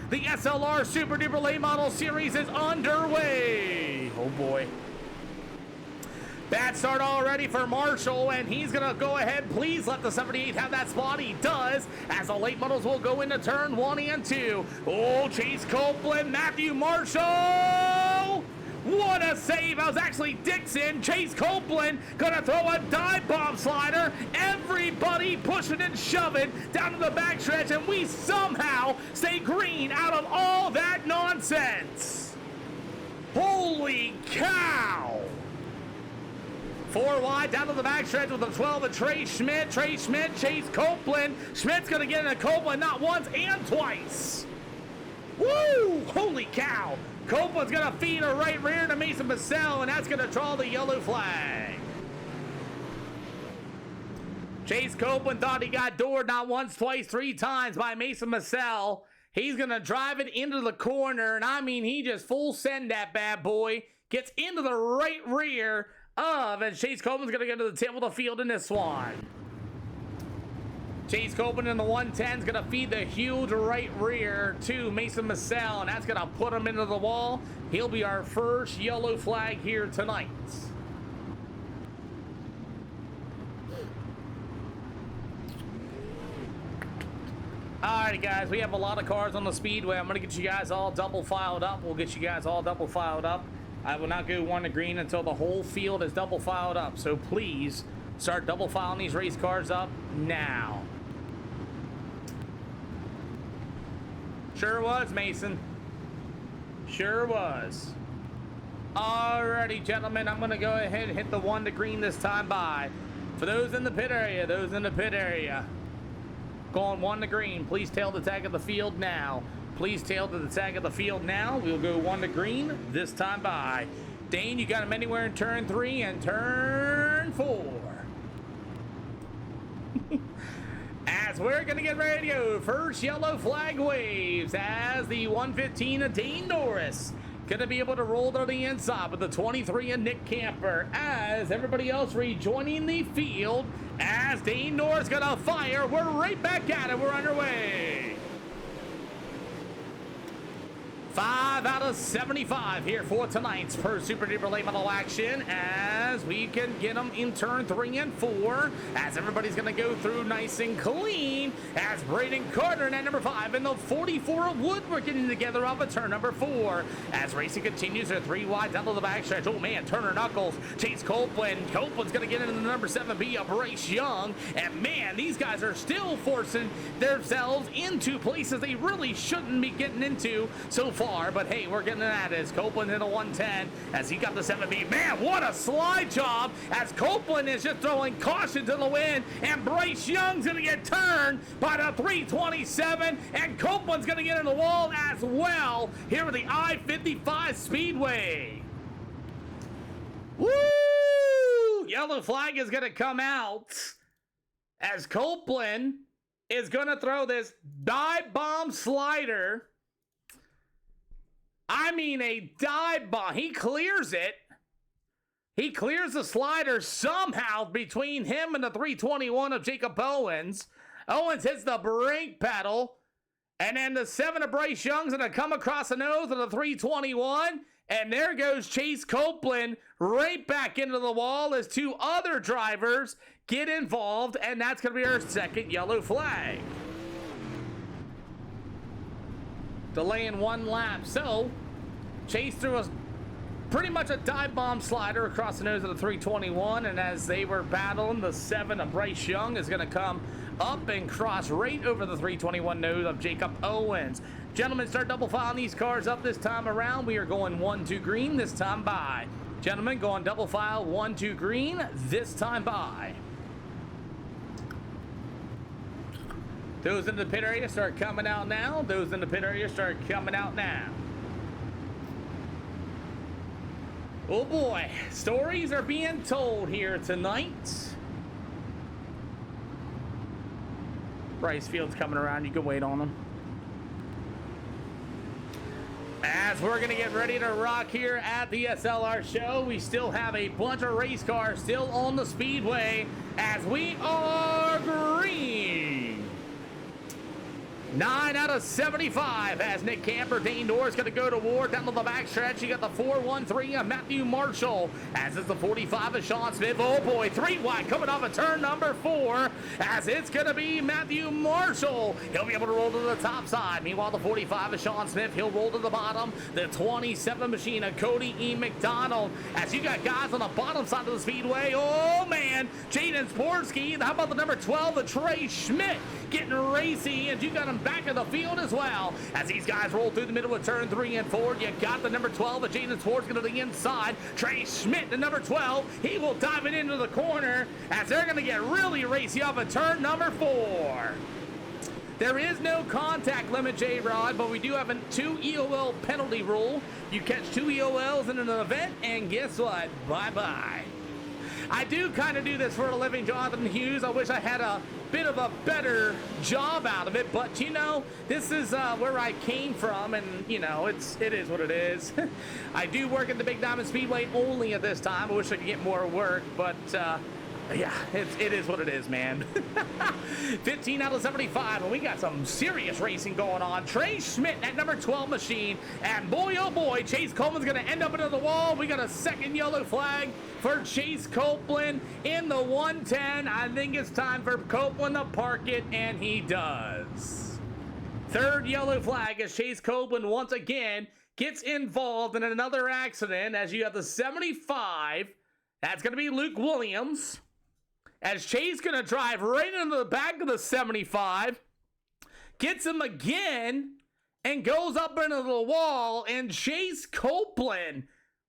The SLR Super Duper Late Model Series is underway. Oh boy. Bad start already for Marshall, and he's gonna go ahead. Please let the 78 have that spot. He does, as the late models will go into turn 1 and 2. Oh, Chase Copeland, Matthew Marshall. What a save. That was actually Dixon. Chase Copeland gonna throw a dive bomb slider. Everybody pushing and shoving down to the backstretch, and we somehow stay green out of all that nonsense. Holy cow. 4 wide down to the backstretch with the 12 of Trey Schmidt. Trey Schmidt, Chase Copeland. Schmidt's gonna get into Copeland not once and twice. Woo! Holy cow. Copeland's gonna feed a right rear to Mason Massell, and that's gonna draw the yellow flag. Chase Copeland thought he got doored not once, twice, 3 times by Mason Massell. He's gonna drive it into the corner, and I mean, he just full send that bad boy. Gets into the right rear of, and Chase Copeland's gonna get to the tip of the field in this one. Chase Copeland in the 110 is gonna feed the huge right rear to Mason Massell, and that's gonna put him into the wall. He'll be our first yellow flag here tonight. Alrighty guys, we have a lot of cars on the speedway. I'm gonna get you guys all double filed up. We'll get you guys all double filed up. I will not go 1 to green until the whole field is double filed up. So please start double filing these race cars up now. Sure was, Mason. Sure was. Alrighty, gentlemen, I'm gonna go ahead and hit the 1 to green this time by. For those in the pit area, going 1 to green, please tail the tag of the field now. Please tail to the tag of the field now. We'll go 1 to green this time by. Dane, you got him anywhere in turn 3 and turn 4. As we're gonna get ready to go, first yellow flag waves as the 115 of Dane Norris gonna be able to roll to the inside with the 23 of Nick Camper as everybody else rejoining the field as Dane Norris gonna fire. We're right back at it. We're underway. 5 out of 75 here for tonight's per Super Duper Late Model action as we can get them in turn 3 and 4 as everybody's going to go through nice and clean as Braden Carter and at number 5 and the 44 of Wood were getting together off of turn number 4 as racing continues. They're 3 wide down to the backstretch. Oh man, Turner Knuckles, Chase Copeland. Copeland's going to get into the number 7B of Bryce Young, and man, these guys are still forcing themselves into places they really shouldn't be getting into so far. But hey, we're getting at it as Copeland in a 110 as he got the 7B. Man, what a slide job as Copeland is just throwing caution to the wind, and Bryce Young's gonna get turned by the 327, and Copeland's gonna get in the wall as well here with the I-55 Speedway. Woo! Yellow flag is gonna come out as Copeland is gonna throw this dive bomb slider. I mean, a dive bomb. He clears it. He clears the slider somehow between him and the 321 of Jacob Owens. Owens hits the brake pedal. And then the 7 of Bryce Young's going to come across the nose of the 321. And there goes Chase Copeland right back into the wall as 2 other drivers get involved. And that's going to be our second yellow flag. Delaying 1 lap. So, Chase threw us pretty much a dive bomb slider across the nose of the 321, and as they were battling, the 7 of Bryce Young is going to come up and cross right over the 321 nose of Jacob Owens. Gentlemen, start double filing these cars up this time around. We are going 1 to green this time by. Gentlemen, going double file 1 to green this time by. Those in the pit area start coming out now. Those in the pit area start coming out now. Oh boy, stories are being told here tonight. Bryce Field's coming around. You can wait on him. As we're going to get ready to rock here at the SLR show, we still have a bunch of race cars still on the speedway as we are green. 9 out of 75 as Nick Camper. Dane Dorr is going to go to war down to the back stretch. You got the 4-1-3 of Matthew Marshall, as is the 45 of Sean Smith. Oh boy, 3 wide coming off of turn number 4, as it's going to be Matthew Marshall. He'll be able to roll to the top side. Meanwhile, the 45 of Sean Smith, he'll roll to the bottom. The 27 machine of Cody E. McDonald, as you got guys on the bottom side of the speedway. Oh man, Jaden Sporsky. How about the number 12, the Trey Schmidt, getting racy, and you got him back in the field as well. As these guys roll through the middle of turn 3 and 4, you got the number 12 of Jaden Sporsky to the inside. Trey Schmidt, the number 12, he will dive it into the corner, as they're going to get really racy off of turn number 4. There is no contact limit, J-Rod, but we do have a 2 EOL penalty rule. You catch 2 EOLs in an event, and guess what? Bye-bye. I do kind of do this for a living, Jonathan Hughes. I wish I had a bit of a better job out of it, but you know, this is where I came from, and you know, it is what it is. I do work at the Big Diamond Speedway only at this time. I wish I could get more work, but yeah, it is what it is, man. 15 out of 75, and we got some serious racing going on. Trey Schmidt, that number 12 machine, and boy, oh boy, Chase Copeland's going to end up into the wall. We got a second yellow flag for Chase Copeland in the 110. I think it's time for Copeland to park it, and he does. Third yellow flag as Chase Copeland once again gets involved in another accident, as you have the 75. That's going to be Luke Williams, as Chase going to drive right into the back of the 75, gets him again, and goes up into the wall, and Chase Copeland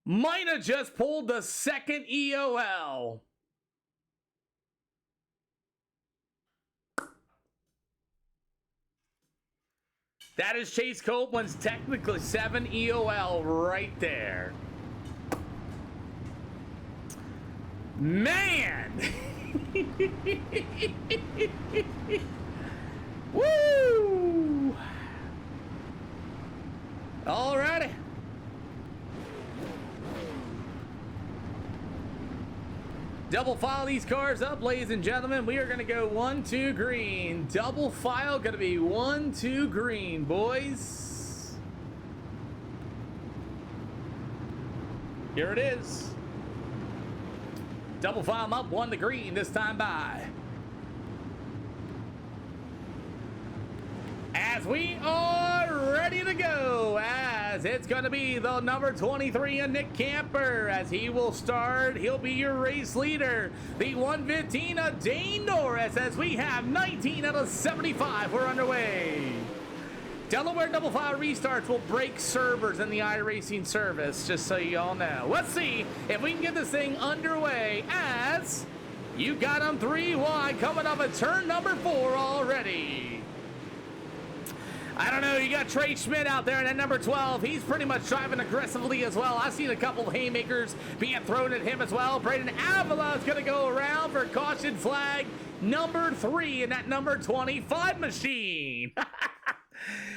might have just pulled the second EOL. That is Chase Copeland's technically 7 EOL right there. Man! Woo! Alrighty. Double file these cars up, ladies and gentlemen. We are going to go 1-2 green. Double file going to be 1-2 green, boys. Here it is. Double file them up, 1 to green this time by. As we are ready to go, as it's going to be the number 23 of Nick Camper, as he will start. He'll be your race leader. The 115 of Dane Norris, as we have 19 out of 75. We're underway. Delaware double file restarts will break servers in the iRacing service, just so you all know. Let's see if we can get this thing underway, as you got them 3 wide coming up at turn number 4 already. I don't know, you got Trey Schmidt out there in at number 12. He's pretty much driving aggressively as well. I've seen a couple of haymakers being thrown at him as well. Braden Avila is going to go around for caution flag number 3 in that number 25 machine.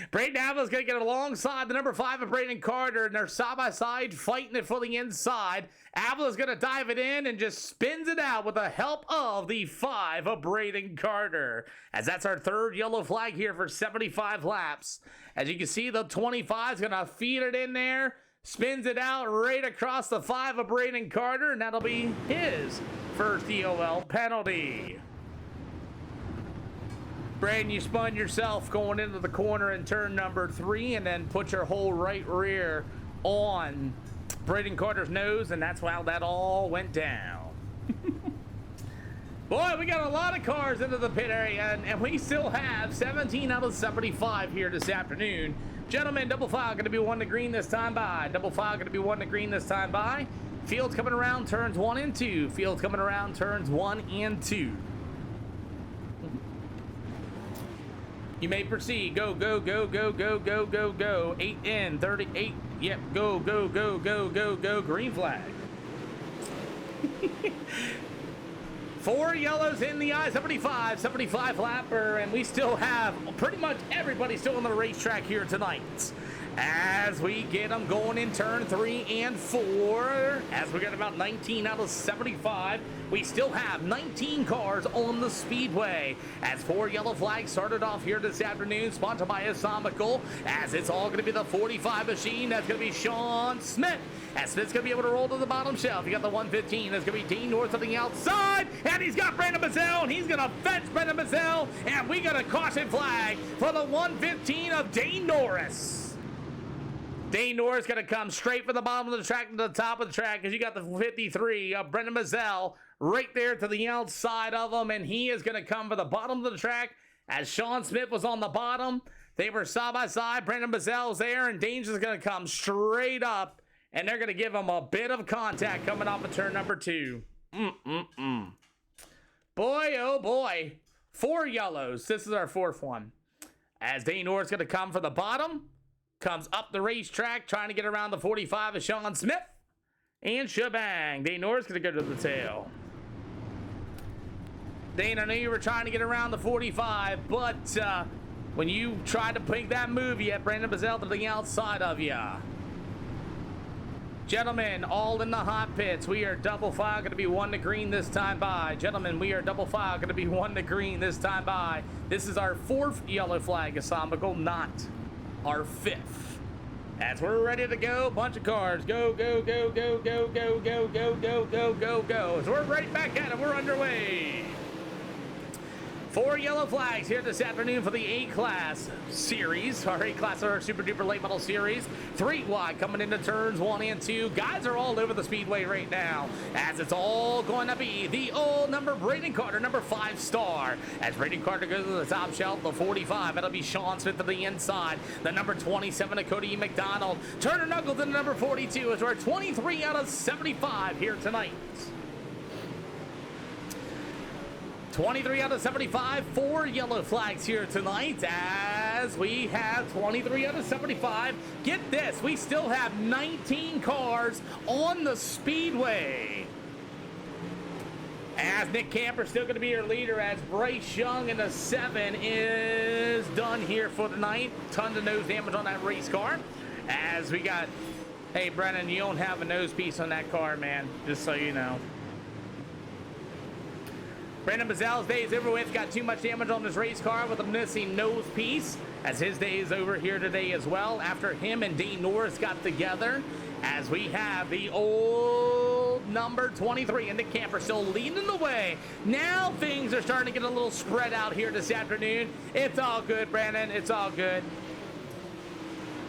Braden Avila is going to get alongside the number 5 of Braden Carter, and they're side by side fighting it for the inside. Avila is going to dive it in and just spins it out with the help of the 5 of Braden Carter, as that's our 3rd yellow flag here for 75 laps. As you can see, the 25 is going to feed it in there, spins it out right across the 5 of Braden Carter, and that'll be his first EOL penalty. Braden, you spun yourself going into the corner in turn number 3, and then put your whole right rear on Braden Carter's nose, and that's how that all went down. Boy, we got a lot of cars into the pit area, and we still have 17 out of 75 here this afternoon. Gentlemen, double file going to be 1 to green this time by. Double file going to be 1 to green this time by. Fields coming around turns 1 and 2. Fields coming around turns 1 and 2. You may proceed. Go, go, go, go, go, go, go, go. 8 in, 38. Yep, go, go, go, go, go, go. Green flag. 4 yellows in the I-75, 75 lapper, and we still have pretty much everybody still on the racetrack here tonight. As we get them going in turn 3 and 4, as we got about 19 out of 75, we still have 19 cars on the speedway. As 4 yellow flags started off here this afternoon, sponsored by Asamical, as it's all going to be the 45 machine. That's going to be Sean Smith. As Smith's going to be able to roll to the bottom shelf. You got the 115. That's going to be Dean Norris on the outside. And he's got Brandon Mazel. And he's going to fetch Brandon Mazel. And we got a caution flag for the 115 of Dean Norris. Dean Norris going to come straight from the bottom of the track to the top of the track, because you got the 53 of Brendan Mazel right there to the outside of him, and he is going to come for the bottom of the track as Sean Smith was on the bottom. They were side by side. Brendan Mazel's there, and Dean's is going to come straight up, and they're going to give him a bit of contact coming off of turn number 2. Boy, oh boy. 4 yellows. This is our 4th one. As Dean Norris going to come for the bottom. Comes up the racetrack, trying to get around the 45 of Sean Smith. And shebang. Dean Norris going to go to the tail. Dane, I know you were trying to get around the 45, but when you tried to make that move, you had Brandon Mazel to the outside of you. Gentlemen, all in the hot pits. We are double file, going to be 1 to green this time by. Gentlemen, we are double file, going to be 1 to green this time by. This is our 4th yellow flag, Asamical, not our 5th. As we're ready to go, bunch of cars. Go, go, go, go, go, go, go, go, go, go, go, go. As we're right back at it, we're underway. 4 yellow flags here this afternoon for the A-Class Series. Our A-Class are our Super Duper Late Model Series. 3 wide coming into turns 1 and 2. Guys are all over the speedway right now, as it's all going to be the old number Braden Carter, number 5 star. As Braden Carter goes to the top shelf, the 45. That'll be Sean Smith to the inside. The number 27 of Cody McDonald. Turner Knuckles to the number 42 as we're 23 out of 75 here tonight. 23 out of 75, 4 yellow flags here tonight, as we have 23 out of 75. Get this, we still have 19 cars on the speedway. As Nick Camper still going to be your leader, as Bryce Young in the 7 is done here for the night. Tons of nose damage on that race car. As we got, hey Brennan, you don't have a nose piece on that car, man, just so you know. Brandon Mazel's day is over with. Got too much damage on this race car with a missing nose piece, as his day is over here today as well, after him and Dean Norris got together. As we have the old number 23 and Nick Camper still leading the way. Now things are starting to get a little spread out here this afternoon. It's all good, Brandon. It's all good.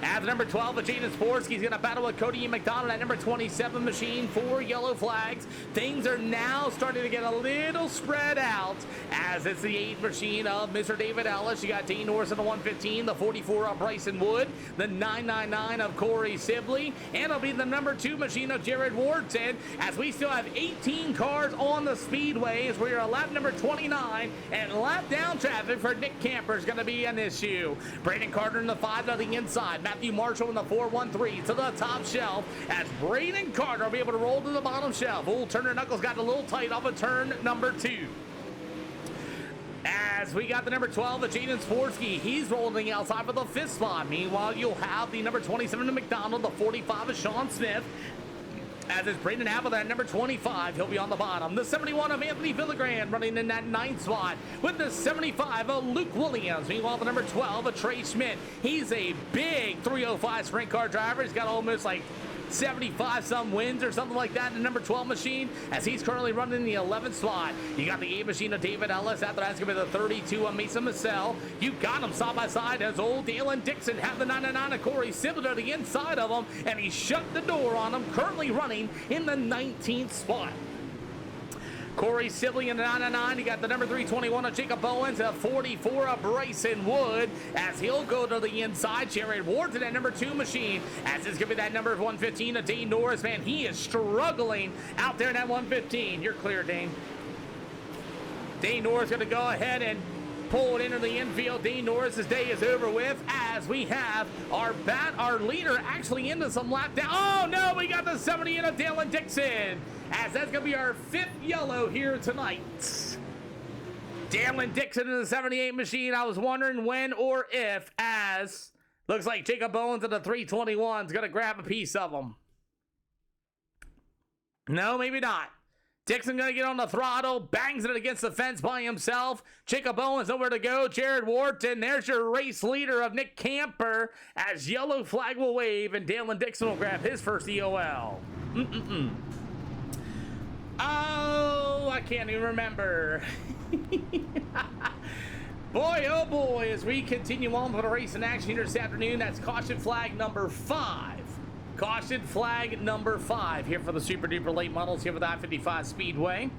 As number 12, Jaden Sporsky's going to battle with Cody McDonald at number 27 machine. 4 yellow flags. Things are now starting to get a little spread out, as it's the 8 machine of Mr. David Ellis. You got Dean Norris in the 115, the 44 of Bryson Wood, the 999 of Corey Sibley, and it'll be the number 2 machine of Jared Wharton, as we still have 18 cars on the speedways. We are lap number 29, and lap down traffic for Nick Camper is going to be an issue. Braden Carter in the 5 to the inside. Matthew Marshall in the 413 to the top shelf, as Braden Carter will be able to roll to the bottom shelf. Old Turner Knuckles got a little tight off of turn number 2. As we got the number 12 of Jaden Sporsky, he's rolling outside for the 5th spot. Meanwhile, you'll have the number 27 of McDonald, the 45 of Sean Smith. As is Braden Apple at number 25, he'll be on the bottom. The 71 of Anthony Villagrand running in that 9th spot with the 75 of Luke Williams. Meanwhile, the number 12 of Trey Schmidt. He's a big 305 sprint car driver. He's got almost like 75 some wins or something like that in the number 12 machine, as he's currently running in the 11th slot. You got the 8 machine of David Ellis. After that's going to be the 32 of Mason Massell. You got him side by side, as old Dalen Dixon have the 99 of Corey Sibley to the inside of him, and he shut the door on him, currently running in the 19th spot. Corey Sibley in the 99. You got the number 321 of Jacob Bowens, a 44 of Bryson Wood, as he'll go to the inside. Jared Wharton at number 2 machine, as it's going to be that number 115 of Dean Norris. Man, he is struggling out there in that 115. You're clear, Dane. Dean Norris going to go ahead and pull it into the infield. Dean Norris's day is over with as we have our leader actually into some lap down. Oh no, we got the 70 in of Dalen Dixon, as that's gonna be our 5th yellow here tonight. Dalen Dixon in the 78 machine. I was wondering when or if, as looks like Jacob Owens in the 321 is gonna grab a piece of him. No, maybe not. Dixon gonna get on the throttle, bangs it against the fence by himself. Jacob Owens nowhere to go. Jared Wharton, there's your race leader of Nick Camper, as yellow flag will wave and Dalen Dixon will grab his first EOL. Oh, I can't even remember. Boy, oh boy, as we continue on with the race in action here this afternoon, that's caution flag number 5. Caution flag number 5 here for the Super Duper Late Models here with I-55 Speedway.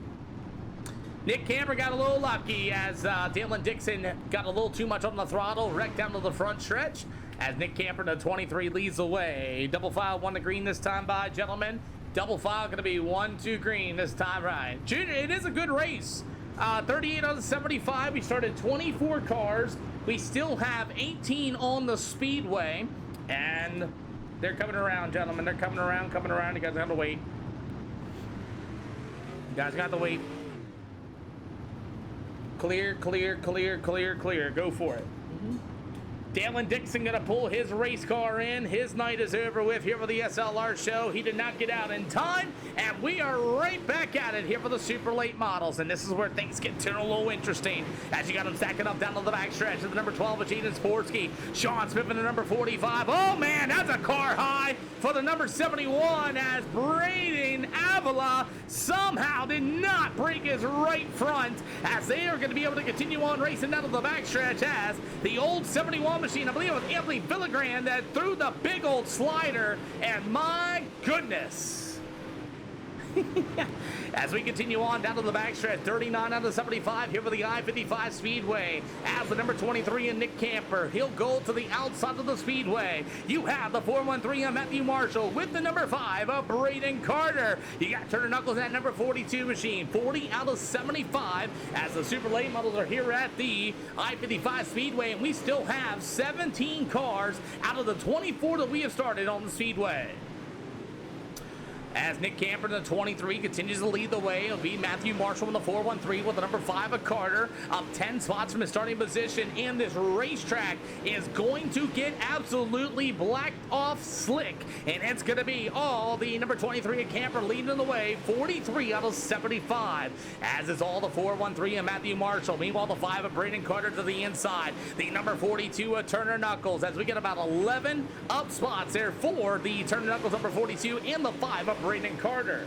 Nick Camper got a little lucky as Dalen Dixon got a little too much on the throttle, wrecked down to the front stretch as Nick Camper to 23 leads the way. Double file 1 to green this time by gentlemen. Double file going to be 1 to green this time, right? Junior, it is a good race. 38 out of 75. We started 24 cars. We still have 18 on the speedway, and they're coming around, gentlemen. They're coming around. You guys have to wait. You guys got to wait. Clear. Go for it. Dalen Dixon gonna pull his race car in. His night is over with here for the SLR show. He did not get out in time, and we are right back at it here for the Super Late Models. And this is where things get a little interesting as you got them stacking up down to the back stretch of the number 12 of Jaden Sportsky. Sean Smith in the number 45. Oh man, that's a car high for the number 71 as Braden Avila somehow did not break his right front as they are going to be able to continue on racing down to the back stretch as the old 71 machine, I believe it was Anthony Villagran that threw the big old slider, and my goodness. As we continue on down to the backstretch, 39 out of 75 here for the I-55 Speedway. As the number 23 in Nick Camper, he'll go to the outside of the speedway. You have the 413 of Matthew Marshall with the number 5 of Braden Carter. You got Turner Knuckles at number 42 machine, 40 out of 75 as the Super Late Models are here at the I-55 Speedway, and we still have 17 cars out of the 24 that we have started on the speedway. As Nick Camper in the 23 continues to lead the way, it'll be Matthew Marshall in the 413 with the number 5 of Carter, up 10 spots from his starting position, and this racetrack is going to get absolutely blacked off slick, and it's going to be all the number 23 of Camper leading the way, 43 out of 75, as is all the 413 of Matthew Marshall. Meanwhile, the 5 of Braden Carter to the inside, the number 42 of Turner Knuckles, as we get about 11 up spots there for the Turner Knuckles number 42 and the 5 of Braden Carter.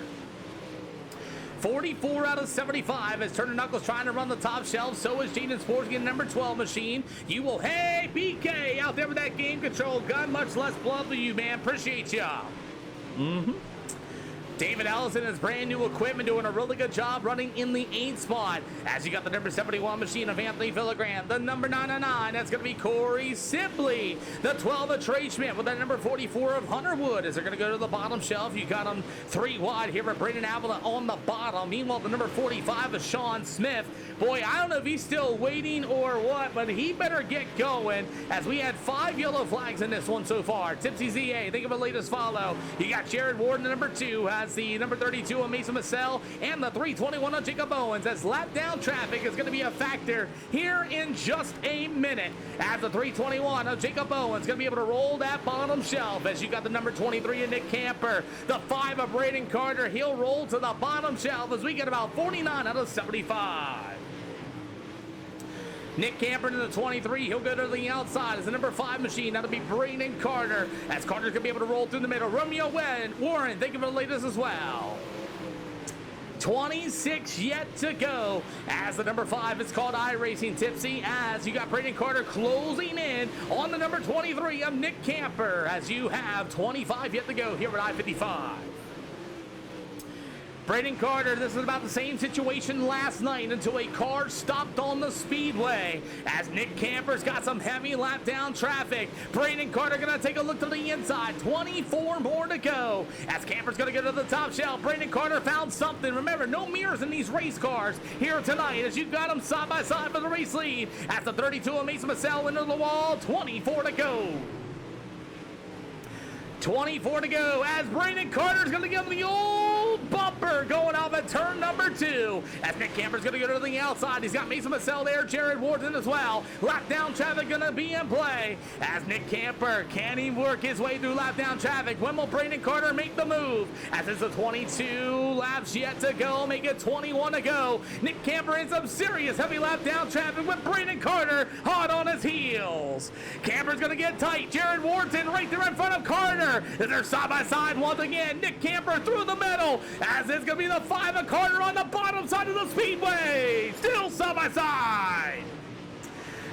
44 out of 75 as Turner Knuckles trying to run the top shelf. So is Jaden Sports getting number 12 machine. You will, hey, BK out there with that game control gun. Much less blood for you, man. Appreciate ya. David Ellison has brand new equipment, doing a really good job running in the 8th spot. As you got the number 71 machine of Anthony Villagran, the number 909, that's going to be Corey Sibley. The 12 of Trey Schmidt with that number 44 of Hunter Wood as they're going to go to the bottom shelf. You got them 3 wide here for Braden Avila on the bottom. Meanwhile, the number 45 of Sean Smith. Boy, I don't know if he's still waiting or what, but he better get going as we had 5 yellow flags in this one so far. Tipsy ZA, think of a latest follow. You got Jared Warden, the number 2, has the number 32 of Mason Massell, and the 321 of Jacob Owens, as lap down traffic is going to be a factor here in just a minute. As the 321 of Jacob Owens going to be able to roll that bottom shelf, as you got the number 23 of Nick Camper, the 5 of Braden Carter, he'll roll to the bottom shelf as we get about 49 out of 75. Nick Camper to the 23. He'll go to the outside as the number 5 machine. That'll be Braden Carter. As Carter's going to be able to roll through the middle. Romeo Warren, thank you for the latest as well. 26 yet to go as the number 5 is called iRacing Tipsy, as you got Braden Carter closing in on the number 23 of Nick Camper, as you have 25 yet to go here at I-55. Braden Carter, this is about the same situation last night until a car stopped on the speedway as Nick Camper's got some heavy lap down traffic. Braden Carter gonna take a look to the inside. 24 more to go as Camper's gonna go to the top shelf. Braden Carter found something. Remember, no mirrors in these race cars here tonight as you've got them side by side for the race lead. As the 32 of Mason Massell into the wall, 24 to go. 24 to go as Braden Carter's going to give him the old bumper going off at turn number 2. As Nick Camper's going to go to the outside. He's got Mason Massell there, Jared Warden as well. Lap down traffic going to be in play as Nick Camper, can he work his way through lap down traffic? When will Braden Carter make the move? As it's a 22 laps yet to go, make it 21 to go. Nick Camper in some serious heavy lap down traffic with Braden Carter hot on his heels. Camper's going to get tight. Jared Warden right there in front of Carter. They're side by side once again. Nick Camper through the middle as it's going to be the 5 of Carter on the bottom side of the speedway. Still side by side.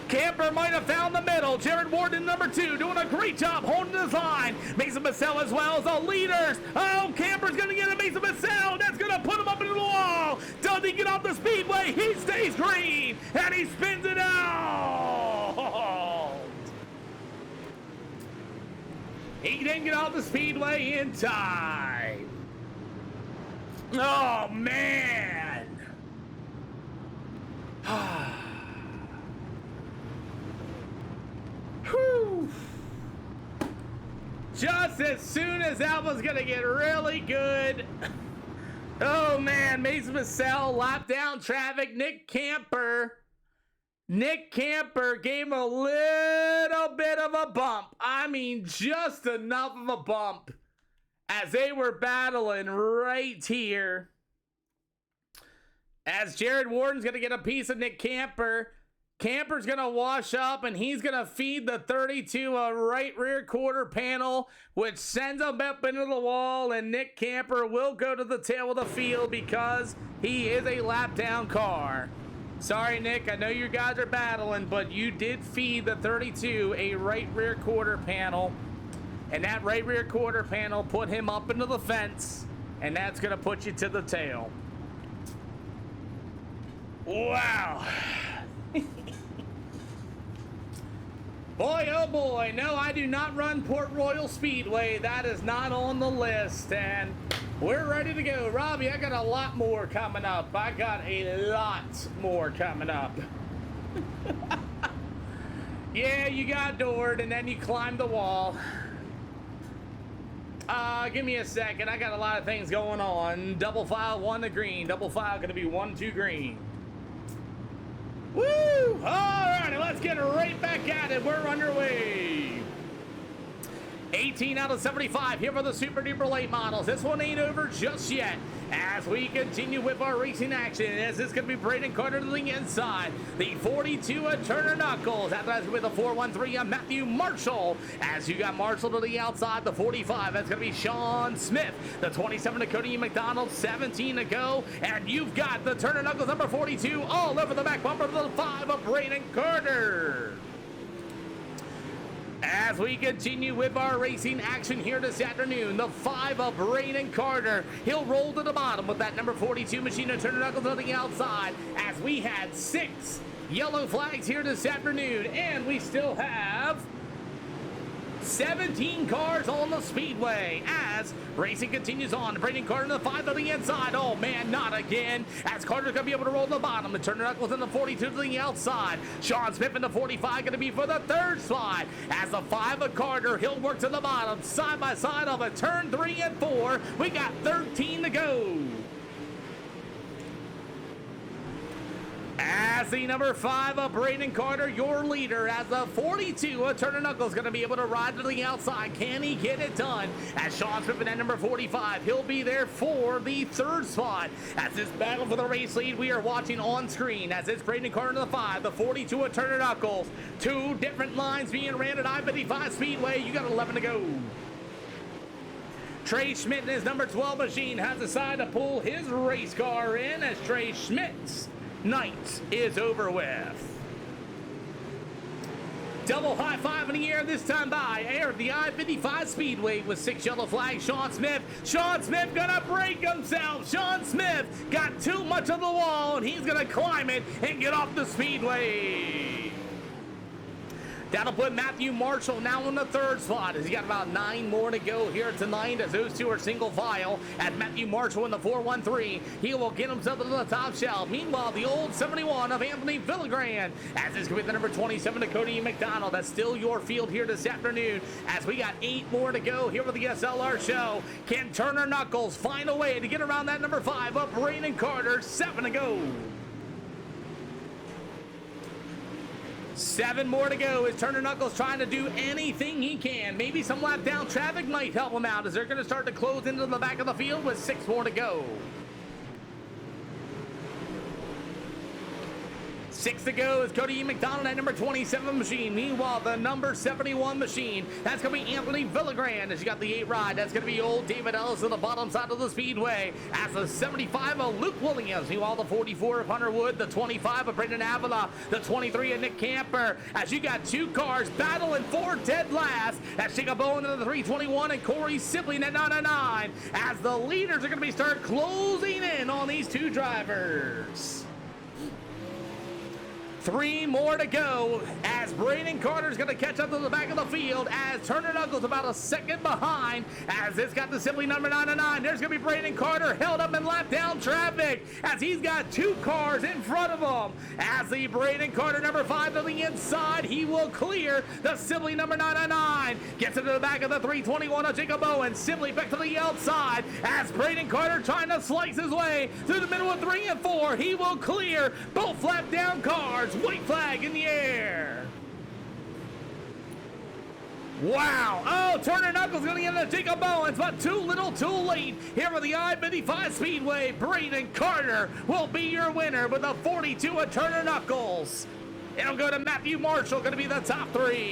Camper might have found the middle. Jared Warden, number 2, doing a great job holding his line. Mason Massell as well as the leaders. Oh, Camper's going to get a Mason Massell. That's going to put him up into the wall. Does he get off the speedway? He stays green and he spins it out. He didn't get off the speedway in time. Oh, man. Whew. Just as soon as that was going to get really good. Oh, man. Mason Massell, lap down traffic. Nick Camper gave him a little bit of a bump. I mean, just enough of a bump as they were battling right here. As Jared Warden's going to get a piece of Nick Camper. Camper's going to wash up, and he's going to feed the 32 a right rear quarter panel, which sends him up into the wall, and Nick Camper will go to the tail of the field because he is a lap down car. Sorry, Nick, I know you guys are battling, but you did feed the 32 a right rear quarter panel, and that right rear quarter panel put him up into the fence, and that's going to put you to the tail. Wow. Boy, oh boy, no, I do not run Port Royal Speedway. That is not on the list, and we're ready to go. Robbie, I got a lot more coming up. I got a lot more coming up. Yeah, you got doored, and then you climbed the wall. Give me a second. I got a lot of things going on. Double file, 1 to green. Double file going to be 1 to green. Woo! Alrighty, let's get right back at it. We're underway. 18 out of 75 here for the Super Duper Late Models. This one ain't over just yet as we continue with our racing action. As this going to be Braden Carter to the inside. The 42 of Turner Knuckles. That's with the 413 of Matthew Marshall. As you got Marshall to the outside, the 45. That's going to be Sean Smith. The 27 of Cody McDonald. 17 to go. And you've got the Turner Knuckles number 42 all over the back bumper of the 5 of Braden Carter. As we continue with our racing action here this afternoon, the 5 of Braden Carter. He'll roll to the bottom with that number 42 machine of Turner Knuckles on the outside as we had 6 yellow flags here this afternoon, and we still have 17 cars on the speedway as racing continues on. Braden Carter to the 5 to the inside. Oh man, not again. As Carter's going to be able to roll to the bottom. And Turner Knuckles in the 42 to the outside. Sean Smith in the 45 going to be for the 3rd slot. As the 5 of Carter, he'll work to the bottom. Side by side of a turn 3 and 4. We got 13 to go. As the number 5 of Braden Carter, your leader, as the 42 of Turner Knuckles going to be able to ride to the outside. Can he get it done? As Sean Smith at number 45, he'll be there for the 3rd spot. As this battle for the race lead, we are watching on screen as it's Braden Carter to the 5, the 42 of Turner Knuckles. 2 different lines being ran at I-55 Speedway. You got 11 to go. Trey Schmidt in his number 12 machine has decided to pull his race car in as Trey Schmidt's night is over with. Double high five in the air this time by air of the I-55 Speedway with 6 yellow flags. Sean Smith. Sean Smith gonna break himself. Sean Smith got too much of the wall and he's gonna climb it and get off the speedway. That'll put Matthew Marshall now in the 3rd spot as he got about 9 more to go here tonight as those two are single file. At Matthew Marshall in the 413, he will get himself to the top shelf. Meanwhile, the old 71 of Anthony Villagran, as is going to be the number 27 to Cody McDonald. That's still your field here this afternoon as we got 8 more to go here with the SLR show. Can Turner Knuckles find a way to get around that number 5 up Brandon Carter? 7 to go. 7 more to go as Turner Knuckles trying to do anything he can. Maybe some lap down traffic might help him out as they're going to start to close into the back of the field with 6 more to go. 6 to go is Cody McDonald at number 27 machine. Meanwhile, the number 71 machine, that's going to be Anthony Villagran as you got the 8 ride. That's going to be old David Ellis on the bottom side of the speedway. As the 75 of Luke Williams. Meanwhile, the 44 of Hunter Wood, the 25 of Brendan Avila, the 23 of Nick Camper. As you got 2 cars battling for dead last. That's Jacob Bowen in the 321 and Corey Sibley at 999. As the leaders are going to be start closing in on these 2 drivers. 3 more to go as Brandon Carter's going to catch up to the back of the field as Turner Knuckles about a second behind as it's got the Sibley number 909. There's going to be Brandon Carter held up in lap down traffic as he's got 2 cars in front of him. As the Brandon Carter number 5 to the inside, he will clear the Sibley number 909. Gets into the back of the 321 of Jacob Owen. Sibley back to the outside as Brandon Carter trying to slice his way through the middle of 3 and 4. He will clear both lap down cars. White flag in the air. Wow. Oh, Turner Knuckles going to get into Jacob Owens, but too little too late. Here with the I-55 Speedway, Brandon Carter will be your winner with a 42 of Turner Knuckles. It'll go to Matthew Marshall, going to be the top 3.